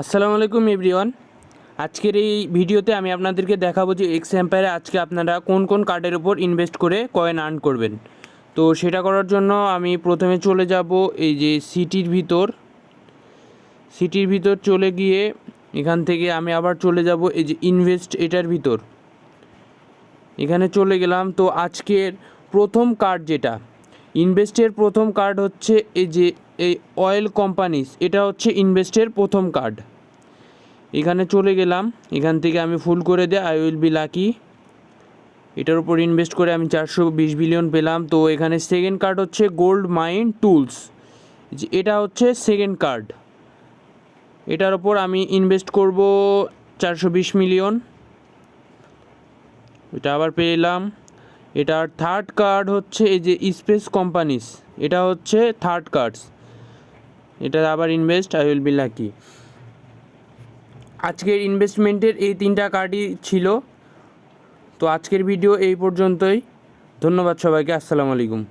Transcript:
আসসালামু আলাইকুম এভরিওয়ান। আজকের এই ভিডিওতে আমি আপনাদেরকে দেখাবো যে এক্স এম্পায়ারে আজকে আপনারা কোন কোন কার্ডের উপর ইনভেস্ট করে কয়েন আর্ন করবেন। তো সেটা করার জন্য আমি প্রথমে চলে যাব এই যে সিটির ভিতর চলে গিয়ে এখান থেকে আমি আবার চলে যাব এই যে ইনভেস্ট এটার ভিতর, এখানে চলে গেলাম। তো আজকের প্রথম কার্ড যেটা ইনভেস্টের প্রথম কার্ড হচ্ছে এই যে এই অয়েল কোম্পানিস, এটা হচ্ছে ইনভেস্টের প্রথম কার্ড। এখানে চলে গেলাম, এখান থেকে আমি ফুল করে দিই আই উইল বি লাকি। এটার উপর ইনভেস্ট করে আমি 420 বিলিয়ন পেলাম। তো এখানে সেকেন্ড কার্ড হচ্ছে গোল্ড মাইন টুলস, এটা হচ্ছে সেকেন্ড কার্ড। এটার ওপর আমি ইনভেস্ট করব 420 মিলিয়ন, এটা আবার পেলাম। এটার থার্ড কার্ড হচ্ছে এই যে স্পেস কোম্পানিস, এটা হচ্ছে থার্ড কার্ডস, এটা আবার invest I will be lucky. আজকের ইনভেস্টমেন্টের এই তিনটা কার্ডই ছিল। তো আজকের ভিডিও এই পর্যন্তই। ধন্যবাদ সবাইকে। আসসালামু আলাইকুম।